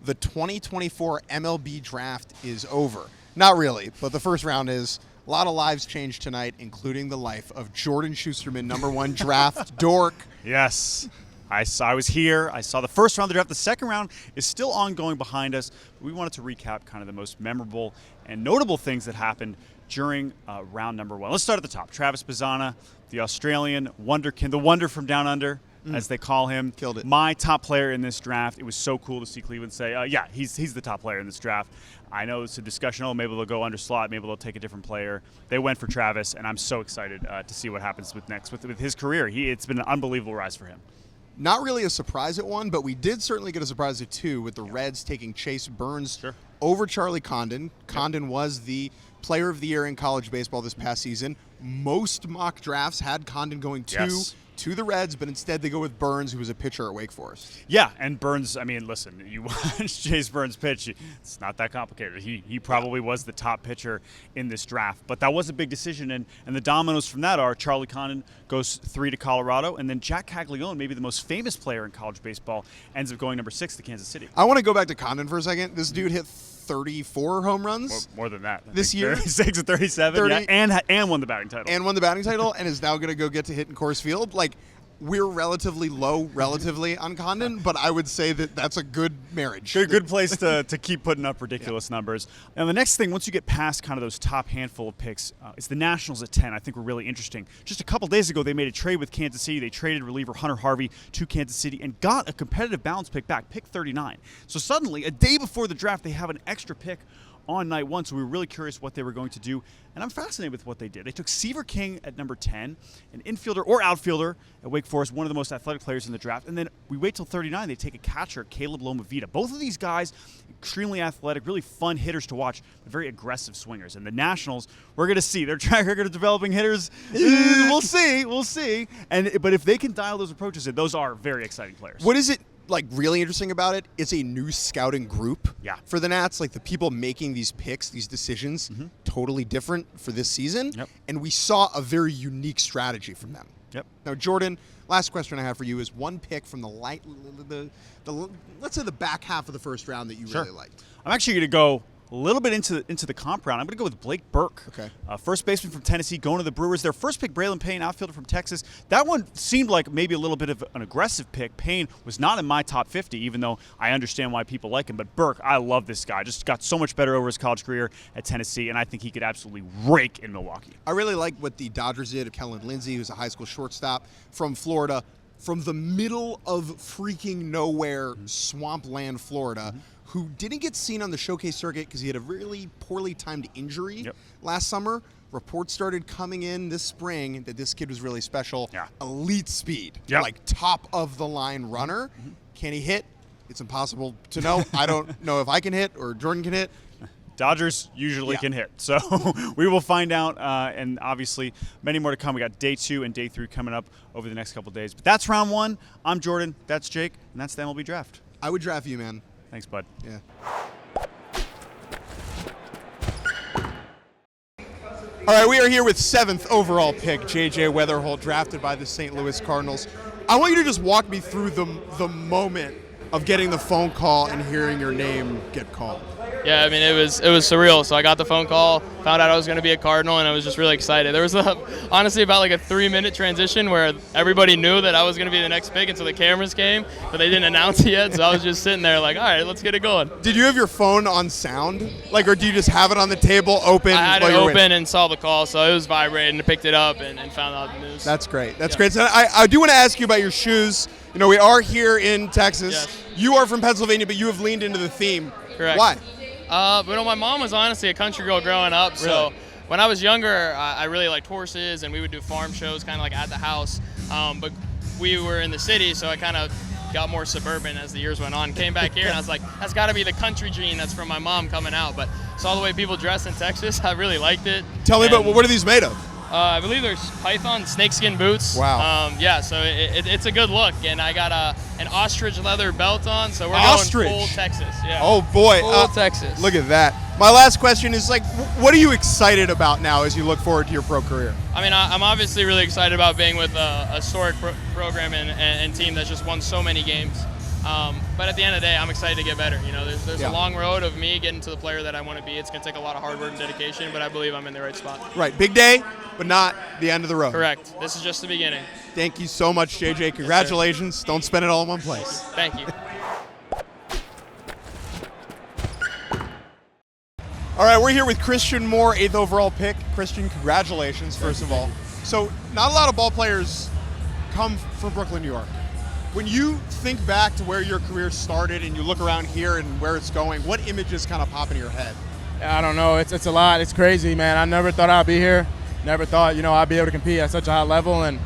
the 2024 MLB draft is over. Not really, but the first round is. A lot of lives changed tonight, including the life of Jordan Shusterman, #1 draft dork. Yes. I was here. I saw the first round of the draft. The second round is still ongoing behind us. We wanted to recap kind of the most memorable and notable things that happened during round #1. Let's start at the top. Travis Bazzana, the Australian wonderkind, the wonder from down under, as they call him. Killed it. My top player in this draft. It was so cool to see Cleveland say, yeah, he's the top player in this draft. I know it's a discussion, maybe they'll go under slot, maybe they'll take a different player. They went for Travis, and I'm so excited to see what happens with his career. It's been an unbelievable rise for him. Not really a surprise at 1, but we did certainly get a surprise at 2 with the Reds taking Chase Burns over Charlie Condon. Condon was the player of the year in college baseball this past season. Most mock drafts had Condon going to the Reds, but instead they go with Burns, who was a pitcher at Wake Forest. Yeah, and Burns, I mean, listen, you watch Chase Burns pitch, it's not that complicated. He probably was the top pitcher in this draft, but that was a big decision, and the dominoes from that are Charlie Condon goes 3 to Colorado, and then Jack Caglione, maybe the most famous player in college baseball, ends up going #6 to Kansas City. I want to go back to Condon for a second. This dude hit 34 home runs. More than that. This year? 36 and 37, and won the batting title. And is now going to go get to hit in Coors Field. Like, we're relatively low on Condon, but I would say that that's a good marriage. Good place to keep putting up ridiculous numbers. And the next thing, once you get past kind of those top handful of picks, it's the Nationals at 10. I think were really interesting. Just a couple days ago, they made a trade with Kansas City. They traded reliever Hunter Harvey to Kansas City and got a competitive balance pick back, pick 39. So suddenly, a day before the draft, they have an extra pick on night 1, so we were really curious what they were going to do, and I'm fascinated with what they did. They took Seaver King at #10, an infielder or outfielder at Wake Forest, one of the most athletic players in the draft, and then we wait till 39, they take a catcher, Caleb Lomavita. Both of these guys, extremely athletic, really fun hitters to watch, but very aggressive swingers. And the Nationals, we're going to see their track record of developing hitters. We'll see. But if they can dial those approaches in, those are very exciting players. What is it really interesting about it? It's a new scouting group for the Nats. Like, the people making these picks, these decisions, totally different for this season. And we saw a very unique strategy from them. Now, Jordan, last question I have for you is one pick from the let's say the back half of the first round that you really liked. I'm actually going to go a little bit into the comp round. I'm going to go with Blake Burke. Okay. First baseman from Tennessee, going to the Brewers. Their first pick, Braylon Payne, outfielder from Texas. That one seemed like maybe a little bit of an aggressive pick. Payne was not in my top 50, even though I understand why people like him. But Burke, I love this guy. Just got so much better over his college career at Tennessee, and I think he could absolutely rake in Milwaukee. I really like what the Dodgers did of Kellen Lindsey, who's a high school shortstop from Florida, from the middle of freaking nowhere, swampland Florida, who didn't get seen on the showcase circuit because he had a really poorly timed injury last summer. Reports started coming in this spring that this kid was really special. Elite speed, like top-of-the-line runner. Can he hit? It's impossible to know. I don't know if I can hit or Jordan can hit. Dodgers usually can hit. So we will find out, and obviously many more to come. We got day 2 and day 3 coming up over the next couple of days. But that's round 1. I'm Jordan. That's Jake. And that's the MLB draft. I would draft you, man. Thanks, bud. Yeah. All right, we are here with 7th overall pick, J.J. Weatherholt, drafted by the St. Louis Cardinals. I want you to just walk me through the moment of getting the phone call and hearing your name get called. Yeah, I mean, it was surreal. So I got the phone call, found out I was going to be a Cardinal, and I was just really excited. There was honestly about like a 3-minute transition where everybody knew that I was going to be the next pick until the cameras came, but they didn't announce it yet. So I was just sitting there like, all right, let's get it going. Did you have your phone on sound? Or do you just have it on the table open? I had it open and saw the call, so it was vibrating and picked it up and found out the news. That's great. That's great. So I do want to ask you about your shoes. You know, we are here in Texas. Yes. You are from Pennsylvania, but you have leaned into the theme. Correct. Why? My mom was honestly a country girl growing up, so when I was younger, I really liked horses, and we would do farm shows kind of like at the house. But we were in the city, so I kind of got more suburban as the years went on. Came back here, and I was like, that's got to be the country gene that's from my mom coming out. But saw the way people dress in Texas, I really liked it. Tell me about what are these made of? I believe there's python snakeskin boots. Wow. So it's a good look, and I got an ostrich leather belt on, so we're Ostrich. going full Texas. Yeah. Oh boy, full Texas. Look at that. My last question is what are you excited about now as you look forward to your pro career? I mean, I'm obviously really excited about being with a historic program and team that's just won so many games. But at the end of the day, I'm excited to get better. You know, there's Yeah. a long road of me getting to the player that I want to be. It's going to take a lot of hard work and dedication, but I believe I'm in the right spot. Right, big day, but not the end of the road. Correct. This is just the beginning. Thank you so much, JJ. Congratulations. Don't spend it all in one place. Thank you. All right, we're here with Christian Moore, 8th overall pick. Christian, congratulations, first of all. So, not a lot of ball players come from Brooklyn, New York. When you think back to where your career started and you look around here and where it's going, what images kind of pop into your head? I don't know. It's a lot. It's crazy, man. I never thought I'd be here. Never thought, I'd be able to compete at such a high level. And,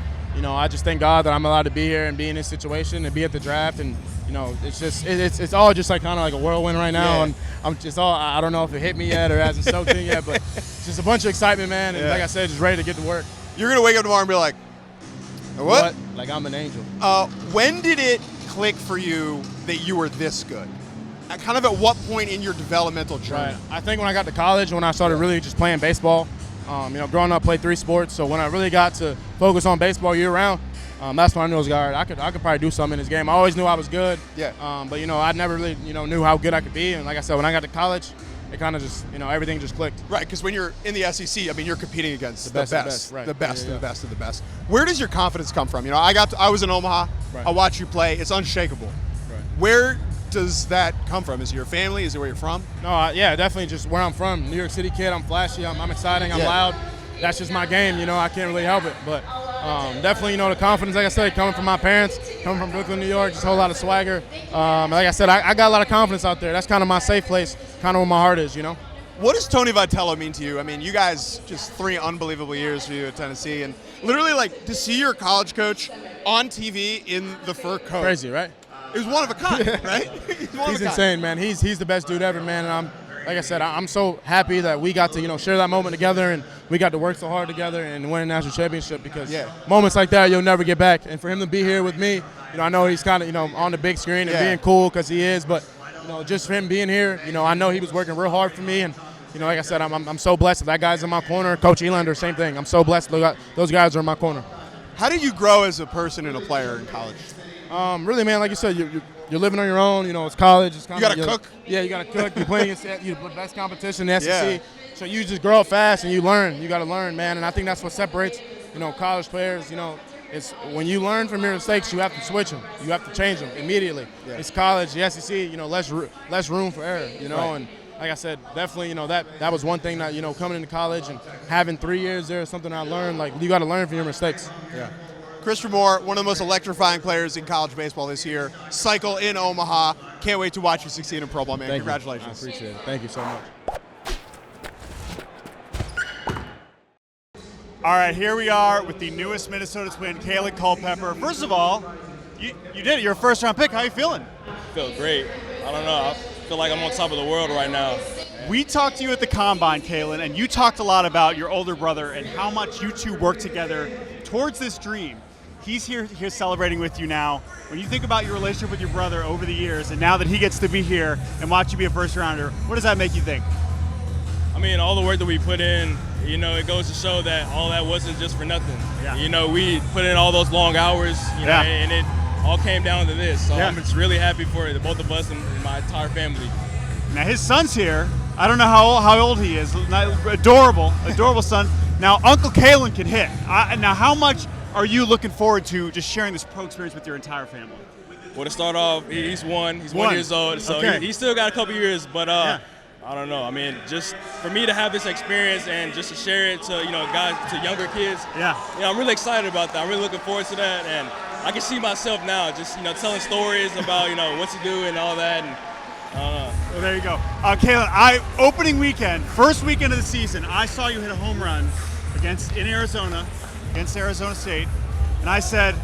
I just thank God that I'm allowed to be here and be in this situation and be at the draft. And, it's just it's all just like kind of like a whirlwind right now. Yeah. And I'm just I don't know if it hit me yet or hasn't soaked in yet, but it's just a bunch of excitement, man. And like I said, just ready to get to work. You're going to wake up tomorrow and be like, what? Like I'm an angel. When did it click for you that you were this good? Kind of at what point in your developmental journey? Right. I think when I got to college, when I started really just playing baseball, growing up, played 3 sports. So when I really got to focus on baseball year round, that's when I knew I was guard. I could probably do something in this game. I always knew I was good. Yeah. But I never really knew how good I could be. And like I said, when I got to college, it kind of just everything just clicked. Right, because when you're in the SEC, I mean, you're competing against the best, right. the best, Yeah. and the best of the best. Where does your confidence come from? I was in Omaha. Right. I watched you play. It's unshakable. Right. Where does that come from? Is it your family? Is it where you're from? No, yeah, definitely just where I'm from. New York City kid. I'm flashy. I'm exciting. I'm loud. That's just my game. I can't really help it. But definitely, the confidence, like I said, coming from my parents, coming from Brooklyn, New York, just a whole lot of swagger. Like I said, I got a lot of confidence out there. That's kind of my safe place, kind of where my heart is, What does Tony Vitello mean to you? I mean, you guys, just 3 unbelievable years for you at Tennessee. And literally, to see your college coach on TV in the fur coat. Crazy, right? It was one of a kind, right? He's insane, man. He's the best dude ever, man. And like I said, I'm so happy that we got to share that moment together, and we got to work so hard together and win a national championship, because moments like that you'll never get back. And for him to be here with me, I know he's kind of on the big screen and being cool because he is, but just for him being here, I know he was working real hard for me, and like I said, I'm so blessed that guy's in my corner. Coach Elander, same thing. I'm so blessed those guys are in my corner. How did you grow as a person and a player in college? Really, man, like you said, you're living on your own. It's college. It's you got to cook? Yeah, you got to cook. You're playing against the best competition in the SEC. So you just grow up fast and you learn. You got to learn, man. And I think that's what separates, college players. It's when you learn from your mistakes, you have to switch them. You have to change them immediately. Yeah. It's college, the SEC. Less room for error. Right. And like I said, definitely, that was one thing that coming into college and having 3 years there is something I learned. Like, you got to learn from your mistakes. Yeah. Christopher Moore, one of the most electrifying players in college baseball this year. Cycle in Omaha. Can't wait to watch you succeed in pro ball, man. Congratulations. I appreciate it. Thank you so much. All right, here we are with the newest Minnesota Twin, Kaylin Culpepper. First of all, you did it. You're a first-round pick. How you feeling? I feel great. I don't know. I feel like I'm on top of the world right now. We talked to you at the Combine, Kaylin, and you talked a lot about your older brother and how much you two work together towards this dream. He's here celebrating with you now. When you think about your relationship with your brother over the years, and now that he gets to be here and watch you be a first-rounder, what does that make you think? I mean, all the work that we put in, it goes to show that all that wasn't just for nothing. Yeah. We put in all those long hours, and it all came down to this. So I'm just really happy for the both of us and my entire family. Now his son's here. I don't know how old he is. Adorable son. Now Uncle Kaylin can hit. Now how much are you looking forward to just sharing this pro experience with your entire family? Well, to start off, he's 1 years old, so okay. he still got a couple years, but I don't know. I mean, just for me to have this experience and just to share it to guys, to younger kids. I'm really excited about that. I'm really looking forward to that, and I can see myself now just telling stories about what to do and all that. And I don't know. Well, there you go. Kaylin, opening weekend, first weekend of the season, I saw you hit a home run in Arizona, against Arizona State, and I said,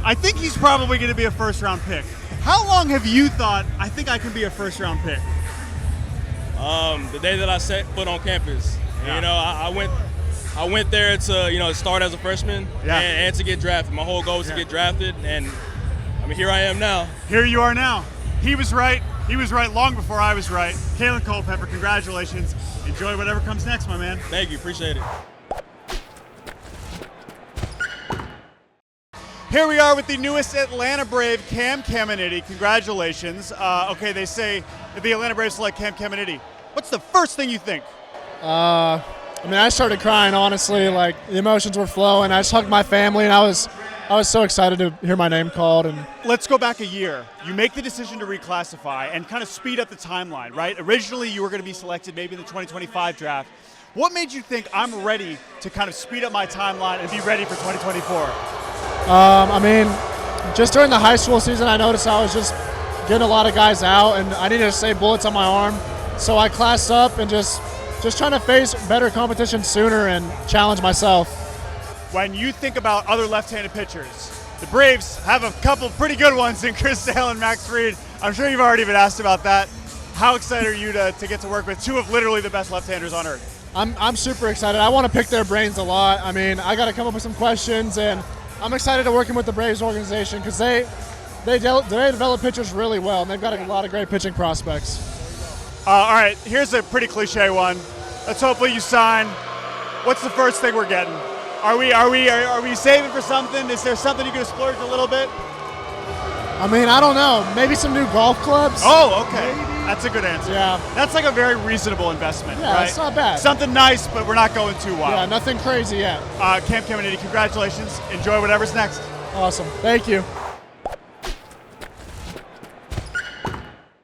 I think he's probably going to be a first-round pick. How long have you thought, I think I can be a first-round pick? The day that I set foot on campus. I went there to start as a freshman and to get drafted. My whole goal was to get drafted, and I mean, here I am now. Here you are now. He was right. He was right long before I was right. Kaylin Culpepper, congratulations. Enjoy whatever comes next, my man. Thank you. Appreciate it. Here we are with the newest Atlanta Brave, Cam Caminiti. Congratulations. Okay, they say if the Atlanta Braves select Cam Caminiti, what's the first thing you think? I mean, I started crying, honestly. Like, the emotions were flowing. I just hugged my family, and I was so excited to hear my name called. And let's go back a year. You make the decision to reclassify and kind of speed up the timeline, right? Originally, you were going to be selected maybe in the 2025 draft. What made you think I'm ready to kind of speed up my timeline and be ready for 2024? I mean, just during the high school season, I noticed I was just getting a lot of guys out, and I needed to save bullets on my arm. So I classed up and just trying to face better competition sooner and challenge myself. When you think about other left-handed pitchers, the Braves have a couple pretty good ones in Chris Sale and Max Fried. I'm sure you've already been asked about that. How excited are you to get to work with two of literally the best left-handers on earth? I'm super excited. I want to pick their brains a lot. I mean, I got to come up with some questions, and I'm excited to working with the Braves organization because they develop pitchers really well, and they've got a lot of great pitching prospects. All right, here's a pretty cliche one. Let's hopefully you sign. What's the first thing we're getting? Are we saving for something? Is there something you can splurge a little bit? I mean, I don't know. Maybe some new golf clubs. Oh, okay. Maybe. That's a good answer. Yeah. That's like a very reasonable investment, Yeah, right? it's not bad. Something nice, but we're not going too wild. Yeah, nothing crazy yet. Cam Caminiti, congratulations. Enjoy whatever's next. Awesome. Thank you.